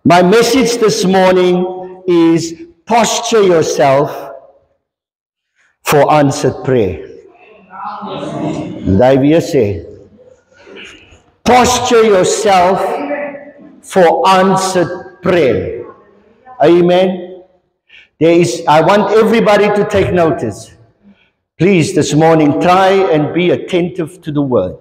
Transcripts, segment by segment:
My message this morning is posture yourself for answered prayer. Did I weer sê? Posture yourself for answered prayer. Amen. I want everybody to take notice. Please, this morning, try and be attentive to the word.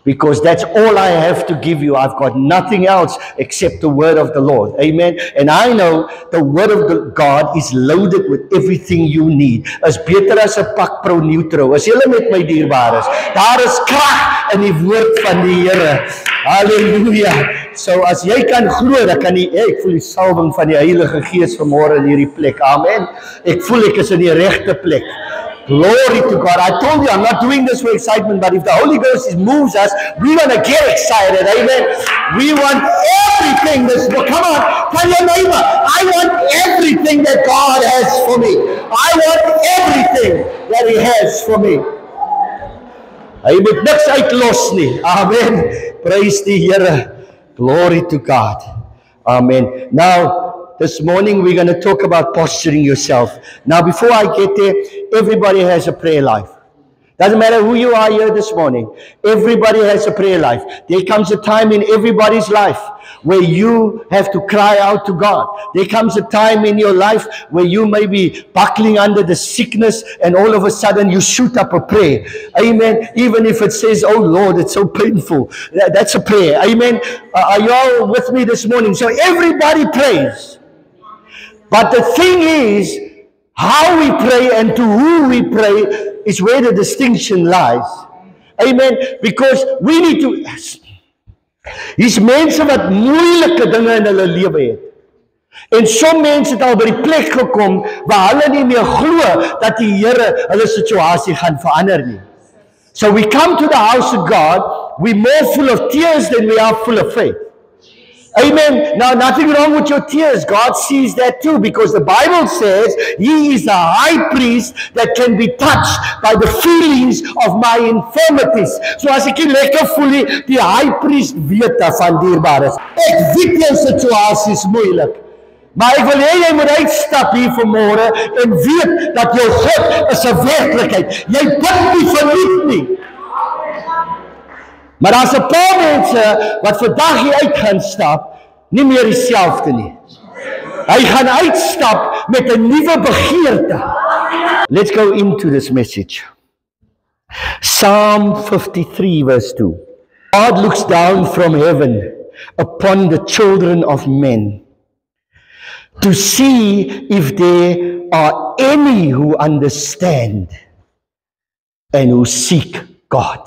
Because that's all I have to give you. I've got nothing else except the word of the Lord. Amen. And I know the word of God is loaded with everything you need. Is beter as 'n pak Pro Neutro. As julle met my dierbares. Daar is krag in die woord van die Here. Hallelujah. So as jy kan glo, dan kan ek voel die salwing van die Heilige Gees vanmôre in hierdie plek. Amen. Ek voel ek is in die regte plek. Glory to God. I told you I'm not doing this for excitement, but if the Holy Ghost moves us, we want to get excited. Amen. We want everything this book. Come on, tell your neighbor, I want everything that God has for me. I want everything that He has for me. Hy moet niks uitlos nie. Amen. Praise die Here. Glory to God. Amen. Now, this morning we're going to talk about posturing yourself. Now, before I get there, everybody has a prayer life. Doesn't matter who you are here this morning. Everybody has a prayer life. There comes a time in everybody's life where you have to cry out to God. There comes a time in your life where you may be buckling under the sickness and all of a sudden you shoot up a prayer. Amen. Even if it says, oh Lord, it's so painful. That's a prayer. Amen. Are you all with me this morning? So everybody prays. But the thing is, how we pray and to who we pray is where the distinction lies. Amen. Because we need to... Hier's mense wat moeilike dinge in hulle lewe het. En some mense het al by die plek gekom waar hulle nie meer glo dat die Here hulle situasie gaan verander nie. So we come to the house of God, we're more full of tears than we are full of faith. Amen. Now, nothing wrong with your tears. God sees that too, because the Bible says He is a high priest that can be touched by the feelings of my infirmities. So as ek nie lekker voel nie, die high priest weet van dierbares. Ek weet jou situasie is moeilik. Maar ek wil hê jy moet uitstap hier vanmôre en weet dat jou God is 'n werklikheid. Jy bid nie verlief nie. Maar daar's 'n paar mense wat vandag hier uit gaan stap, nie meer dieselfde nie. Hy gaan uitstap met 'n nuwe begeerte. Let's go into this message. Psalm 53 verse 2. God looks down from heaven upon the children of men to see if there are any who understand and who seek God.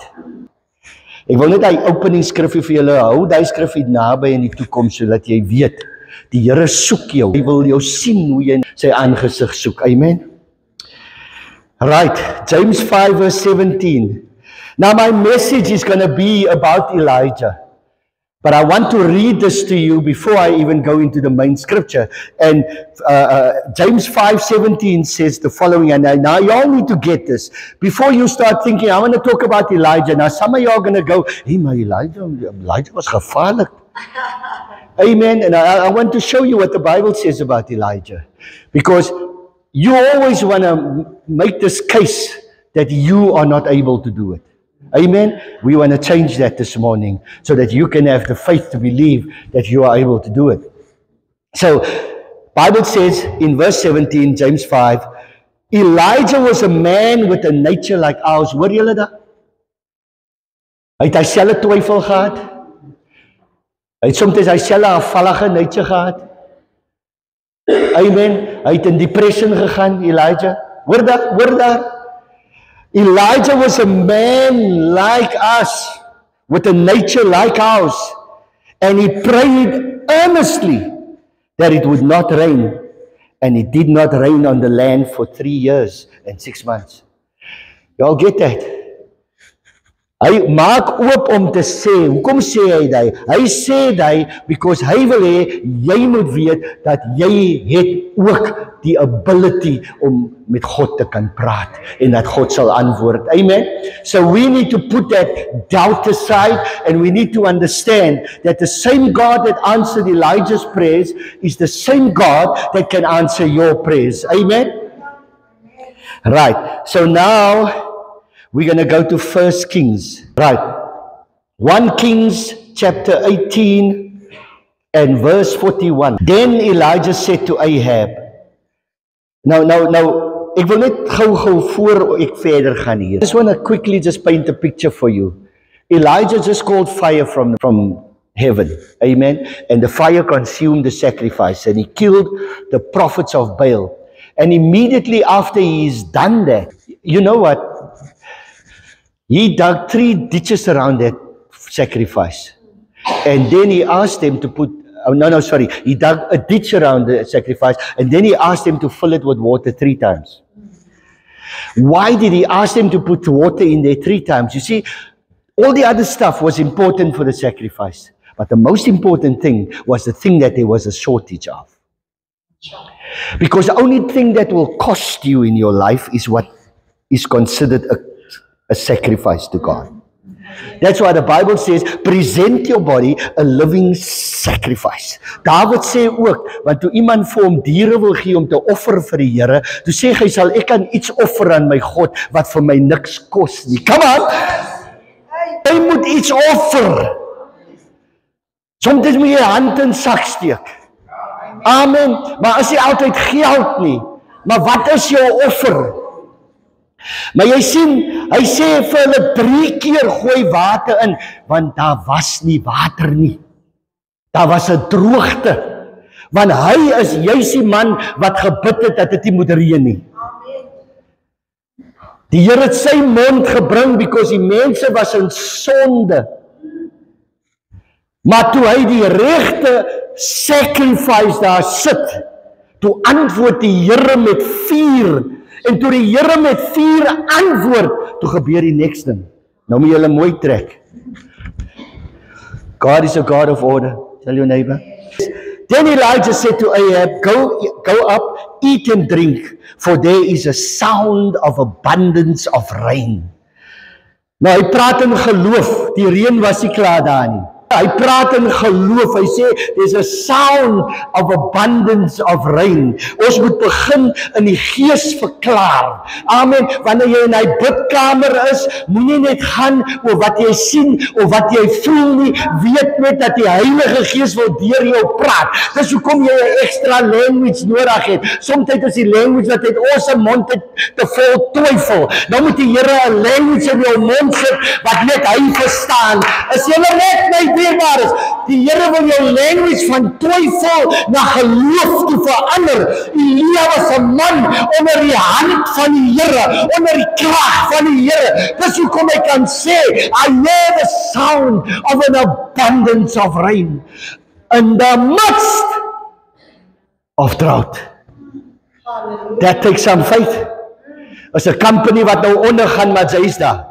Ek wil net hy opening skrifgie vir julle hou, daai skrifgie naby in die toekoms sodat jy weet, die Here soek jou. Hy wil jou sien hoe jy sy aangesig soek. Amen. Right, James 5 verse 17. Now my message is going to be about Elijah. But I want to read this to you before I even go into the main scripture. And James 5:17 says the following, and now you all need to get this. Before you start thinking, I want to talk about Elijah. Now some of you are going to go, hey, my Elijah was gevaarlik. Amen. And I want to show you what the Bible says about Elijah. Because you always want to make this case that you are not able to do it. Amen. We want to change that this morning so that you can have the faith to believe that you are able to do it. So, Bible says in verse 17, James 5, Elijah was a man with a nature like ours. Hoor julle dat? Hy het selfe twyfel gehad. Hy het soms hy selfe afvallige nature gehad. Amen. Hy het in depression gegaan, Elijah. Hoor dat? Elijah was a man like us, with a nature like ours, and he prayed earnestly that it would not rain, and it did not rain on the land for 3 years and 6 months. You all get that? Hy maak oop om te sê, hoekom sê hy dit? Hy sê dit because hy wil hê jy moet weet dat jy het ook die ability om met God te kan praat en dat God sal antwoord. Amen. So we need to put that doubt aside and we need to understand that the same God that answered Elijah's prayers is the same God that can answer your prayers. Amen. Right. So now we're going to go to 1 Kings. Right. 1 Kings chapter 18 and verse 41. Then Elijah said to Ahab. Now, ek wil net gou voor ek verder gaan hier. I just want to quickly just paint a picture for you. Elijah just called fire from heaven. Amen. And the fire consumed the sacrifice and he killed the prophets of Baal. And immediately after he's done that, you know what? He dug 3 ditches around that sacrifice. And then he asked them to put, he dug a ditch around the sacrifice and then he asked them to fill it with water 3 times. Why did he ask them to put water in there 3 times? You see, all the other stuff was important for the sacrifice. But the most important thing was the thing that there was a shortage of. Because the only thing that will cost you in your life is what is considered a sacrifice to God. That's why the Bible says, present your body a living sacrifice. David sê ook, want toe iemand vir hom diere wil gee om te offer vir die Here, toe sê hy sal ek kan iets offer aan my God wat vir my niks kos nie. Come on! Jy moet iets offer. Soms moet jy hand in sak steek. Amen. Maar as jy altyd geld nie, maar wat is jou offer? Maar jy sien, hy sê vir hulle 3 keer gooi water in, want daar was nie water nie. Daar was 'n droogte. Want hy is juis die man wat gebid het dat dit nie moet reën nie. Die Here het sy mond gebring because die mense was in sonde. Maar toe hy die regte sacrifice daar sit, toe antwoord die Here met vuur. En toe die Here met vuur antwoord, toe gebeur die next ding. Nou moet julle mooi trek. God is a God of order. Tell your neighbor. Then Elijah said to Ahab, go up, eat and drink, for there is a sound of abundance of rain. Nou hy praat in geloof, die reën was nie klaar daar nie. Hy praat in geloof, hy sê, there's a sound of abundance of rain. Ons moet begin in die gees verklaar. Amen. Wanneer jy in die bidkamer is, moet jy net gaan oor wat jy sien, of wat jy voel nie, weet net dat die Heilige Gees wil deur jou praat. Dis hoekom jy 'n extra language nodig het. Soms is die language wat uit ons mond te vol twyfel. Nou moet die Here 'n language in jou mond sit, wat net hy verstaan. Is jy net my dierbaar is? Die Here wil jou language van twyfel na geloof toe verander. Elia was 'n man onder die hand van die Here, onder die krag van die Here. Dis hoekom hy kan sê, I hear the sound of an abundance of rain in the midst of drought. That takes some faith. As 'n company wat nou ondergaan, maar sy is daar.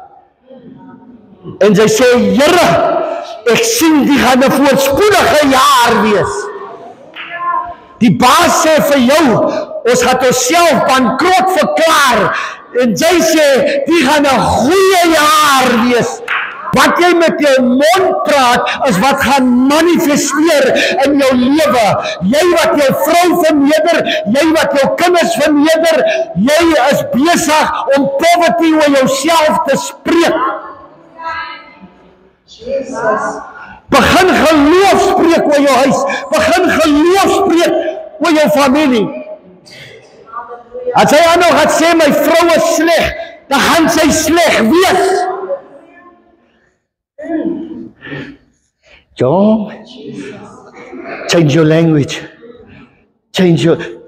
En sy sê, Here, ek sien die gaan 'n voorspoedige jaar wees. Die baas sê vir jou, ons gaan onsself bankrot verklaar. En sy sê, die gaan 'n goeie jaar wees. Wat jy met jou mond praat, is wat gaan manifesteer in jou lewe. Jy wat jou vrou verneder, jy wat jou kinders verneder, jy is besig om poverty oor jouself te spreek. Begin geloof spreek oor jou huis. Begin geloof spreek oor jou familie. As hy aanhou gaan sê, my vrou is sleg, dan gaan sy sleg wees. John, change your language.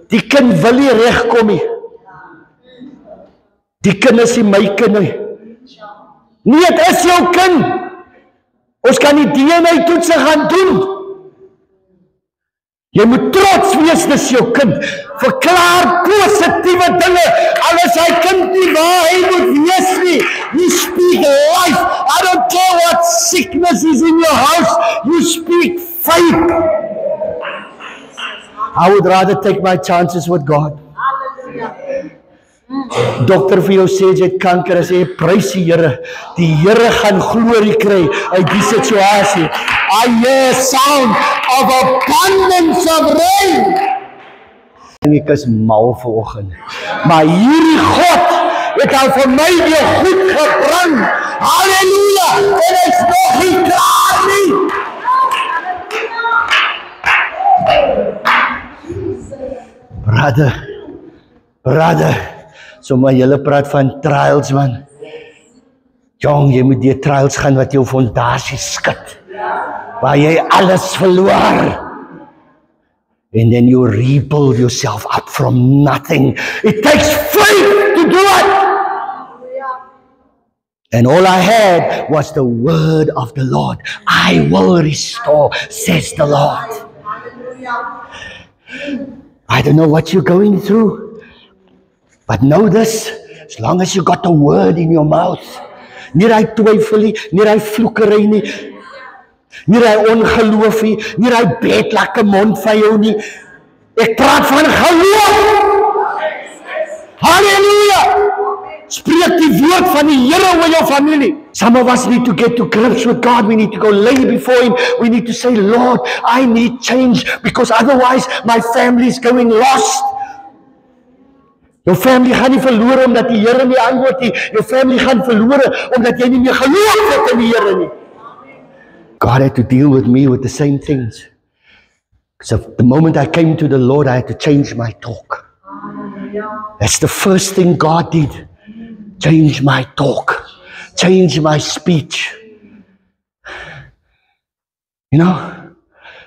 Die kind wil nie regkom nie. Die kind is nie my kind nie. Nee, dit is jou kind. Ons kan die DNA toetse gaan doen. Jy moet trots wees, dis jou kind. Verklaar positiewe dinge. Al is hy kind nie waar hy moet wees nie. You speak life. I don't care what sickness is in your house. You speak faith. I would rather take my chances with God. Dokter vir jou sê jy het kanker, as jy prys die Here. Die Here gaan glorie kry uit die situasie. I hear sound of abundance of rain. Ek is mal vanoggend. Maar hierdie God het al vir my weer goed gebring. Halleluja! En is nog nie klaar nie. Brother, so maar julle praat van trials, man. Jong, jy moet die trials gaan wat jou fondasie skud. Waar jy alles verloor. And then you rebuild yourself up from nothing. It takes faith to do it. And all I had was the word of the Lord. I will restore, says the Lord. I don't know what you're going through, but know this, as long as you got the word in your mouth, nie hy twyfel nie, nie hy vloekery nie, nie hy ongeloof nie, nie hy bedlakke mond van jou nie. Ek praat van geloof. Halleluja! Spreek die woord van die Here oor jou familie. Some of us need to get to grips with God. We need to go lay before Him. We need to say, Lord, I need change, because otherwise my family is going lost. Jou family gaan nie verloor omdat die Here nie antwoord nie. Jou family gaan verloor omdat jy nie meer geloof het in die Here nie. God had to deal with me with the same things. So the moment I came to the Lord, I had to change my talk. That's the first thing God did. Change my talk. Change my speech. You know,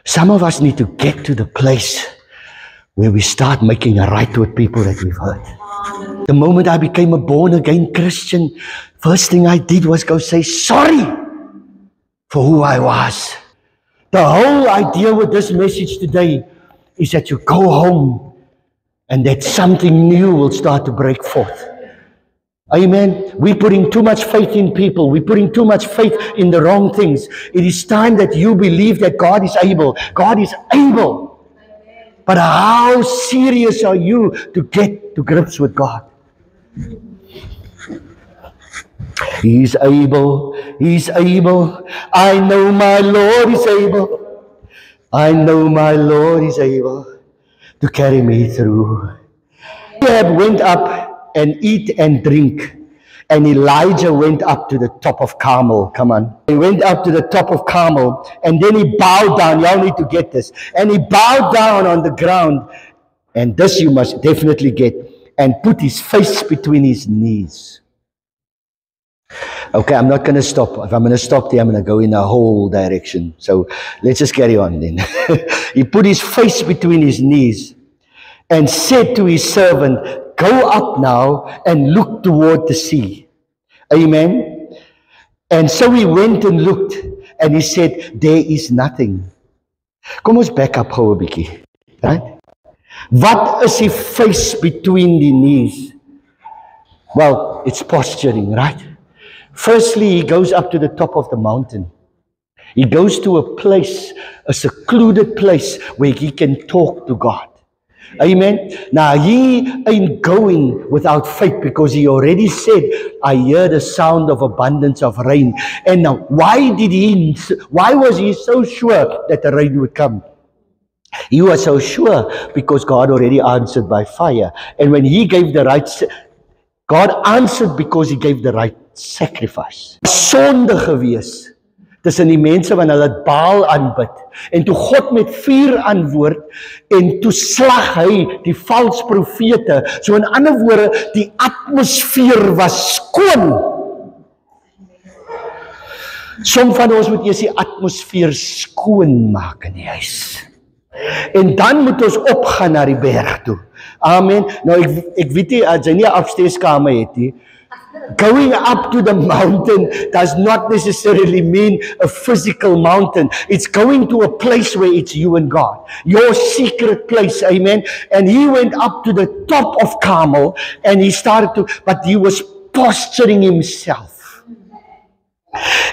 some of us need to get to the place where we start making it right with people that we've hurt. The moment I became a born-again Christian, first thing I did was go say sorry for who I was. The whole idea with this message today is that you go home and that something new will start to break forth. Amen. We're putting too much faith in people. We're putting too much faith in the wrong things. It is time that you believe that God is able. God is able. But how serious are you to get to grips with God? He's able. He's able. I know my Lord is able. I know my Lord is able to carry me through. Ahab went up and eat and drink. And Elijah went up to the top of Carmel. Come on. He went up to the top of Carmel, and then he bowed down. Y'all need to get this. And he bowed down on the ground. And this you must definitely get. And put his face between his knees. Okay, I'm not going to stop. If I'm going to stop there, I'm going to go in a whole direction. So let's just carry on then. He put his face between his knees and said to his servant, go up now and look toward the sea. Amen. And so he went and looked, and he said, there is nothing. Kom ons back up gou 'n bietjie. Right? Wat is die face between the knees? Well, it's posturing, right? Firstly, he goes up to the top of the mountain. He goes to a place, a secluded place where he can talk to God. Amen. Now he ain't going without faith, because he already said, I hear the sound of abundance of rain. And now why was he so sure that the rain would come? He was so sure because God already answered by fire. And when he gave the right, God answered because he gave the right sacrifice. Sonde gewees tussen die mense wanneer hulle Baal aanbid, en toe God met vuur antwoord, en toe slag hy die vals profete. So in ander woorde, die atmosfeer was skoon. Som van ons moet eers die atmosfeer skoon maak in die huis. En dan moet ons opgaan na die berg toe. Amen. Nou ek weet nie, as jy nie 'n upstairs kamer het nie, Going up to the mountain does not necessarily mean a physical mountain. It's going to a place where it's you and God. Your secret place, amen. And he went up to the top of Carmel and he started to, but he was posturing himself.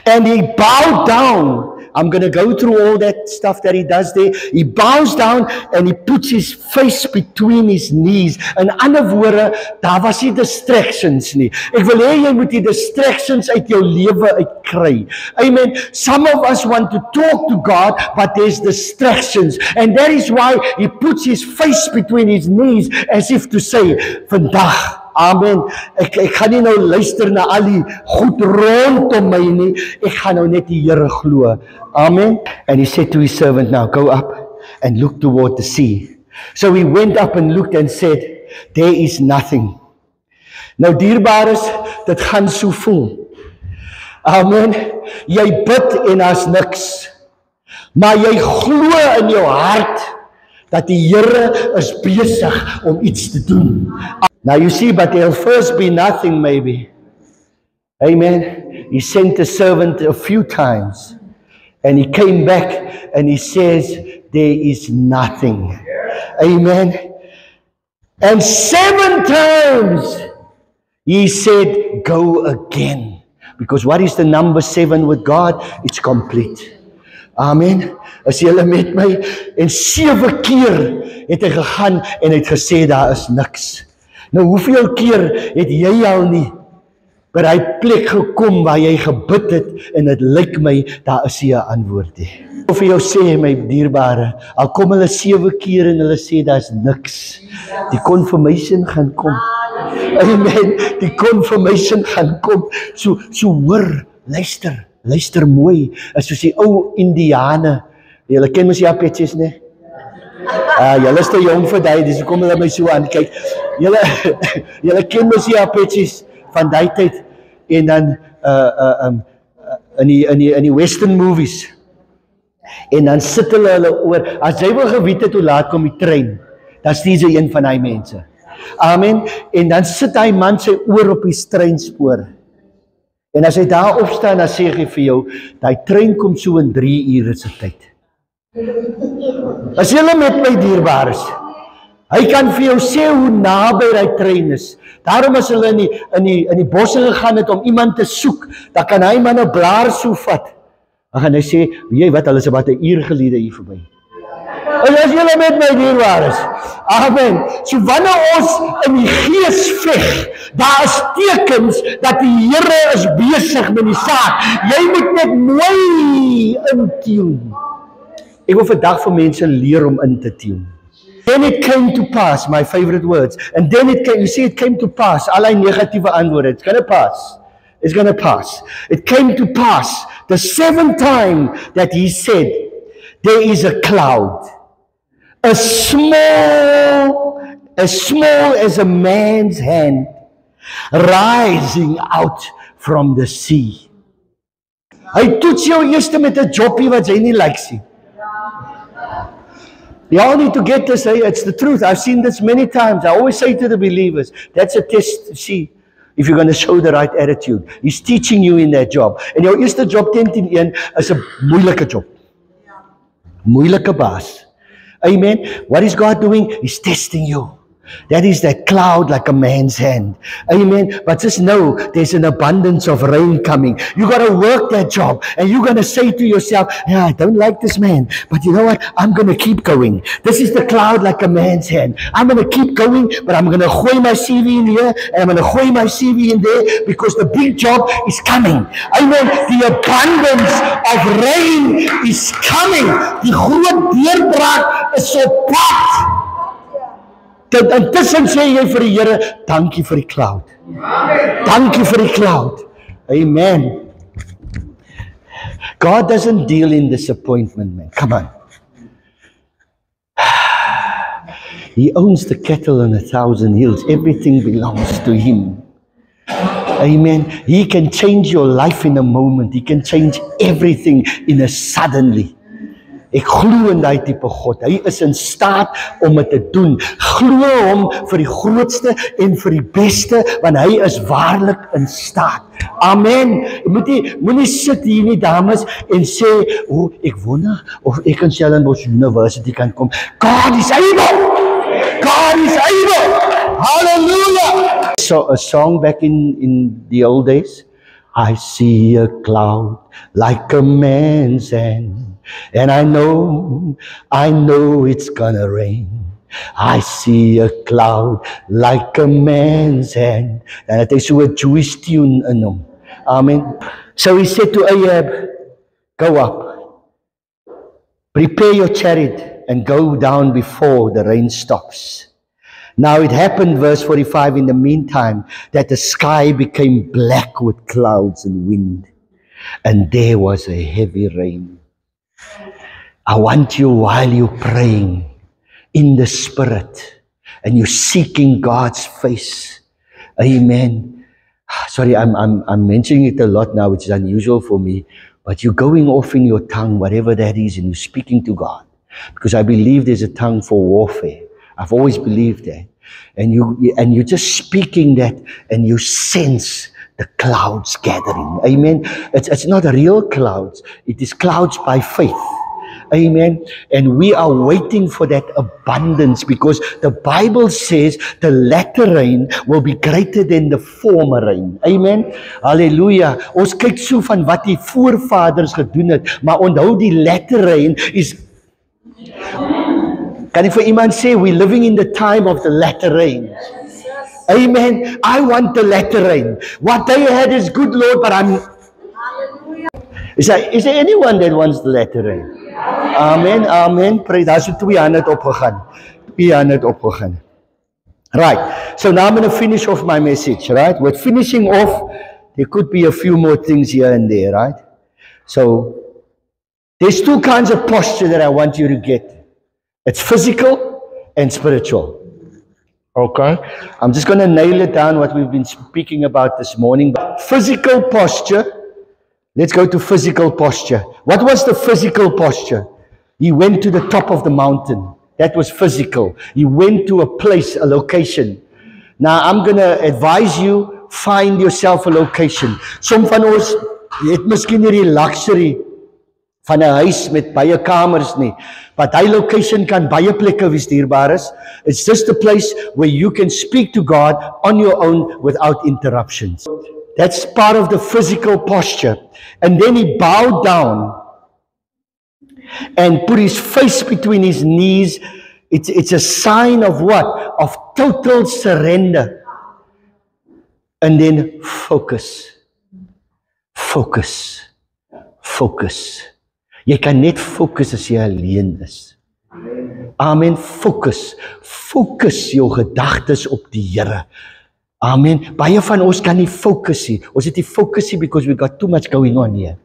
And he bowed down. I'm going to go through all that stuff that he does there. He bows down and he puts his face between his knees. In ander woorde, daar was nie distractions nie. Ek wil hê jy moet die distractions uit jou lewe uitkry. Amen. Some of us want to talk to God, but there's distractions. And that is why he puts his face between his knees as if to say, vandag, amen. Ek gaan nie nou luister na al die goed rondom my nie. Ek gaan nou net die Here glo. Amen. And he said to his servant, now go up and look toward the sea. So he went up and looked and said, there is nothing. Nou dierbares, dit gaan so voel. Amen. Jy bid en as niks. Maar jy glo in jou hart dat die Here is besig om iets te doen. Now you see, but there'll first be nothing maybe. Amen. He sent a servant a few times. And he came back and he says, there is nothing. Amen. And 7 times he said, go again. Because what is the number 7 with God? It's complete. Amen. As julle met my, en 7 keer het hy gegaan en het gesê, daar is niks. Nou hoeveel keer het jy al nie by die plek gekom waar jy gebid het en het lyk my, daar is nie 'n antwoord nie. Of vir jou sê, my dierbare, al kom hulle 7 keer en hulle sê, daar is niks. Die confirmation gaan kom. Amen. Die confirmation gaan kom. So hoor, luister mooi. As soos die ou Indiane. Julle ken mos die Apaches, ne? Julle is te jong vir die, dis kom hulle my so aan kyk. Julle ken mos die Apaches van die tyd en dan in die western movies. En dan sit hulle oor, as jy wil geweet het hoe laat kom die trein, dan stuur sy een van die mense. Amen. En dan sit hy man sy oor op die treinspoor. En as hy daar opstaan, dan sê hy vir jou, die trein kom so in 3 ure se tyd. As julle met my dierbares, hy kan vir jou sê hoe naby die trein is. Daarom as hulle in die bosse gegaan het om iemand te soek, dan kan hy man 'n blaar so vat. Dan gaan hy sê, weet jy wat, hulle is wat 'n uur gelede hier verby. En as julle met my dierbares, amen. So wanneer ons in die gees veg, daar is tekens dat die Here is besig met die saak. Jy moet net mooi intune. Ek wil vandag vir mense leer om in te tune. Then it came to pass, my favorite words. And then it came, you see, it came to pass. Allerlei negatiewe antwoorde. It's going to pass. It's going to pass. It came to pass the 7th time that he said, there is a cloud. As small as a man's hand, rising out from the sea. Hy toets jou eers met 'n jobbie wat jy nie like sien. You all need to get this, it's the truth. I've seen this many times. I always say to the believers, that's a test to see if you're going to show the right attitude. He's teaching you in that job. En jou eerste job 10-10-1 is 'n moeilike job. Moeilike baas. Amen. What is God doing? He's testing you. That is that cloud like a man's hand. Amen. But just know there's an abundance of rain coming. You got to work that job. And you're going to say to yourself, yeah, I don't like this man. But you know what? I'm going to keep going. This is the cloud like a man's hand. I'm going to keep going, but I'm going to gooi my CV in here. And I'm going to gooi my CV in there because the big job is coming. Amen. The abundance of rain is coming. Die groot deurbraak is op pad. Intussen sê jy vir die Here, dankie vir die cloud. Dankie vir die cloud. Amen. God doesn't deal in disappointment, man. Come on. He owns the cattle on 1,000 hills. Everything belongs to Him. Amen. He can change your life in a moment. He can change everything in a suddenly. Ek glo in daai tipe God. Hy is in staat om dit te doen. Glo hom vir die grootste en vir die beste, want hy is waarlik in staat. Amen. Moenie sit hier nie, dames, en sê, ek wonder of ek in Stellenbosch University kan kom. God is able. God is able. Hallelujah. So a song back in the old days. I see a cloud like a man's hand, and I know it's gonna rain. I see a cloud like a man's hand. And it is so a Jewish tune in him. Amen. So he said to Ahab, go up, prepare your chariot and go down before the rain stops. Now it happened, verse 45, in the meantime, that the sky became black with clouds and wind, and there was a heavy rain. I want you, while you're praying in the Spirit, and you're seeking God's face, amen. Sorry, I'm mentioning it a lot now, which is unusual for me, but you're going off in your tongue, whatever that is, and you're speaking to God, because I believe there's a tongue for warfare. I've always believed that. And you're just speaking that, and you sense the clouds gathering. Amen. It's not real clouds. It is clouds by faith. Amen. And we are waiting for that abundance, because the Bible says the latter rain will be greater than the former rain. Amen. Hallelujah. Ons kyk so van wat die voorvaders gedoen het, maar onthou die latter rain is... Can you for iemand say, we're living in the time of the latter rain? Amen. I want the latter rain. What they had is good, Lord, but I'm... Is there anyone that wants the latter rain? Amen, amen. Pray. Daar is 200 opgegaan. 200 opgegaan. Right. So now I'm going to finish off my message, right? With finishing off, there could be a few more things here and there, right? So, there's two kinds of posture that I want you to get. It's physical and spiritual. Okay? I'm just going to nail it down, what we've been speaking about this morning. Physical posture. Let's go to physical posture. What was the physical posture? He went to the top of the mountain. That was physical. He went to a place, a location. Now, I'm going to advise you, find yourself a location. Some van ons het miskien nie die luxury van 'n huis met baie kamers nie. But hy location kan baie plekke wees, dierbares. It's just a place where you can speak to God on your own without interruptions. That's part of the physical posture. And then he bowed down and put his face between his knees. It's a sign of what? Of total surrender. And then focus. Focus. Focus. Jy kan net fokus as jy alleen is. Amen. Focus. Focus jou gedagtes op die Here. Amen. Baie van ons kan nie focus nie. Ons het nie focus nie because we got too much going on here.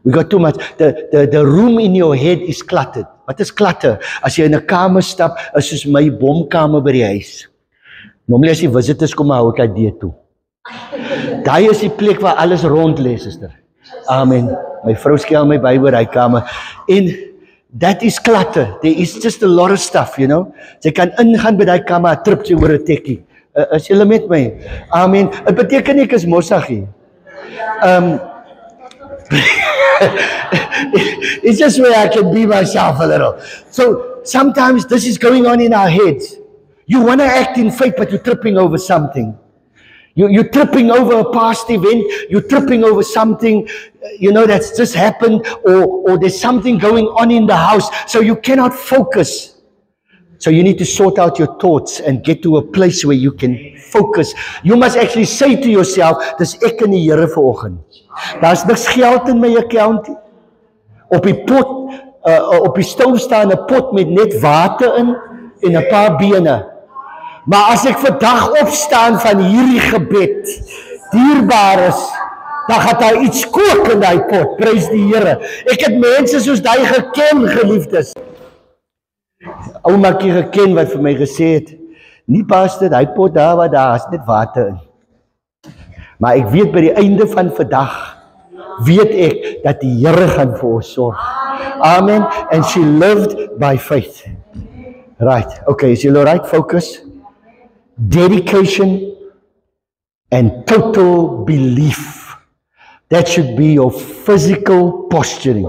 We got too much. The room in your head is cluttered. Wat is clutter? As jy in 'n kamer stap, is soos my bomkamer by die huis. Normally as die visitors kom, hou ek uit die toe. Daai is die plek waar alles rond lê, suster. Amen. My vrou skel my by oor hy kamer. En that is clutter. There is just a lot of stuff, you know. Jy kan ingaan by daai kamer, trip jy oor 'n tekkie. Is julle met my? Amen. Dit beteken ek is mossaggie. It's just where I can be myself a little. So sometimes this is going on in our heads. You want to act in faith, but you're tripping over something. You're tripping over a past event. You're tripping over something, you know, that's just happened, or there's something going on in the house. So you cannot focus. So you need to sort out your thoughts and get to a place where you can focus. You must actually say to yourself, dis ek in die Here vanoggend. Daar's niks geld in my account. Op die pot, op die stoof staan 'n pot met net water in en 'n paar bene. Maar as ek vandag opstaan van hierdie gebed, dierbares, dan gaan daar iets kook in daai pot. Prys die Here. Ek het mense soos daai geken, geliefdes. Oumakie geken wat vir my gesê het, nie pastor, daai pot daar waar daar is net water in. Maar ek weet by die einde van vandag, weet ek dat die Here gaan vir ons sorg. Amen. And she lived by faith. Right. Okay, is it all right? Focus. Dedication and total belief. That should be your physical posturing.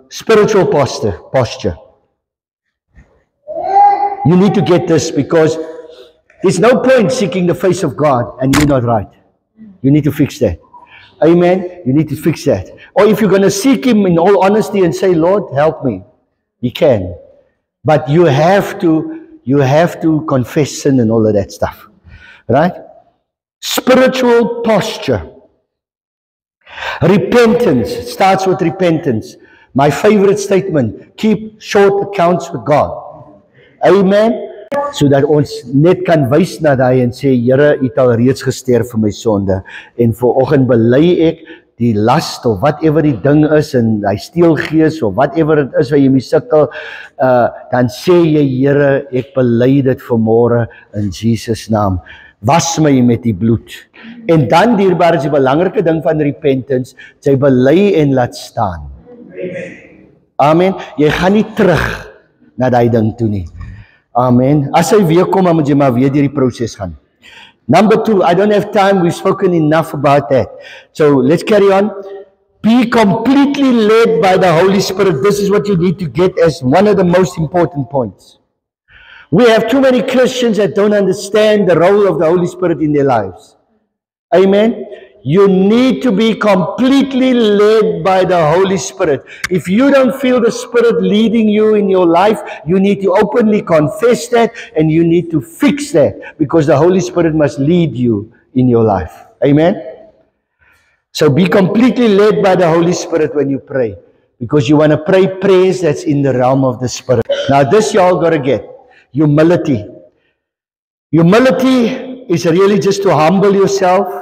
Spiritual posture. You need to get this, because there's no point seeking the face of God and you're not right. You need to fix that. Amen. You need to fix that. Or if you're going to seek Him in all honesty and say, Lord, help me, He can. But you have to confess sin and all of that stuff. Right? Spiritual posture. Repentance. It starts with repentance. My favorite statement, keep short accounts with God. Amen. Sodat ons net kan wys na daai en sê, Here, U het al reeds gesterf vir my sonde. En vanoggend bely ek die last of whatever die ding is, en hy steelgees of whatever dit is wat jy mee sukkel, dan sê jy, Here, ek bely dit vanmôre in Jesus naam. Was my met die bloed. En dan, dierbaar, is die belangrike ding van repentance, jy bely en laat staan. Amen. Jy gaan nie terug na daai ding toe nie. Amen. As hy weer kom, dan moet jy maar weer deur die proses gaan. Number 2, I don't have time. We've spoken enough about that. So let's carry on. Be completely led by the Holy Spirit. This is what you need to get as one of the most important points. We have too many Christians that don't understand the role of the Holy Spirit in their lives. Amen. You need to be completely led by the Holy Spirit. If you don't feel the Spirit leading you in your life, you need to openly confess that, and you need to fix that, because the Holy Spirit must lead you in your life. Amen? So be completely led by the Holy Spirit when you pray, because you want to pray prayers that's in the realm of the Spirit. Now this you all got to get. Humility. Humility is really just to humble yourself.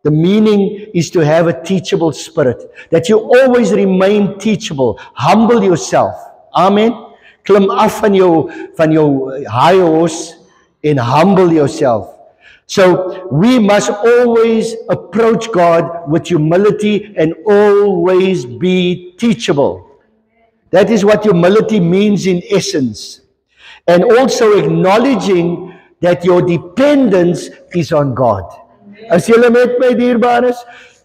The meaning is to have a teachable spirit, that you always remain teachable. Humble yourself. Amen. Klim af van jou high horse and humble yourself. So we must always approach God with humility and always be teachable. That is what humility means in essence. And also acknowledging that your dependence is on God. As jy met my dierbares,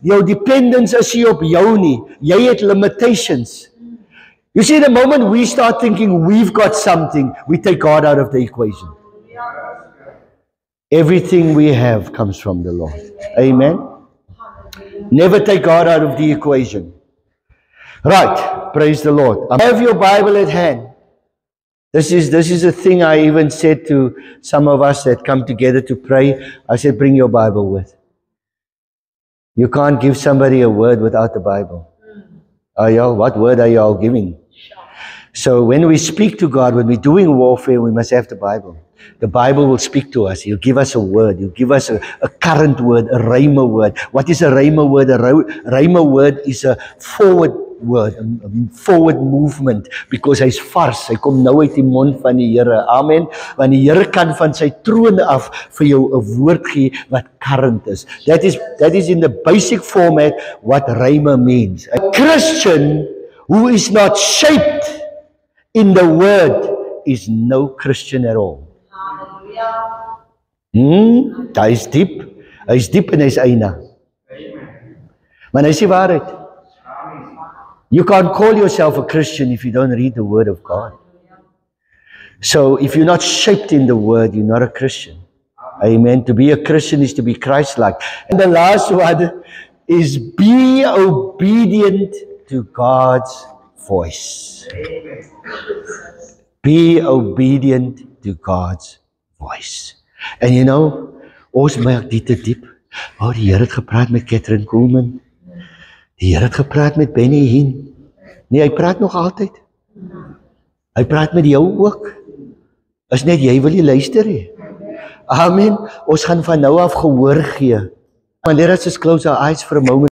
jou dependence is nie op jou nie. Jy het limitations. You see, the moment we start thinking we've got something, we take God out of the equation. Everything we have comes from the Lord. Amen. Never take God out of the equation. Right. Praise the Lord. Have your Bible at hand. This is a thing I even said to some of us that come together to pray. I said, bring your Bible with. You can't give somebody a word without the Bible. What word are you all giving? So when we speak to God, when we're doing warfare, we must have the Bible. The Bible will speak to us. He'll give us a word. He'll give us a current word, a rhema word. What is a rhema word? A rhema word is a forward word, a forward movement, because hy's vars. Hy kom nou uit die mond van die Here. Amen. Want die Here kan van sy troon af vir jou 'n woord gee wat current is. That is in the basic format what rhema means. A Christian who is not shaped in the word is no Christian at all. Hy is diep. Hy is diep en hy is eina. Maar hy is die waarheid. You can't call yourself a Christian if you don't read the Word of God. So if you're not shaped in the Word, you're not a Christian. Amen. To be a Christian is to be Christ-like. And the last one is be obedient to God's voice. Be obedient to God's voice. And you know, ons maak dit te diep. Oh, die Here het gepraat met Catherine Coleman. Die Here het gepraat met Benny Hinn. Nee, hy praat nog altyd. Hy praat met jou ook. Is net jy wil nie luister nie. Amen. Ons gaan van nou af gehoor gee. Let us just close our eyes for a moment.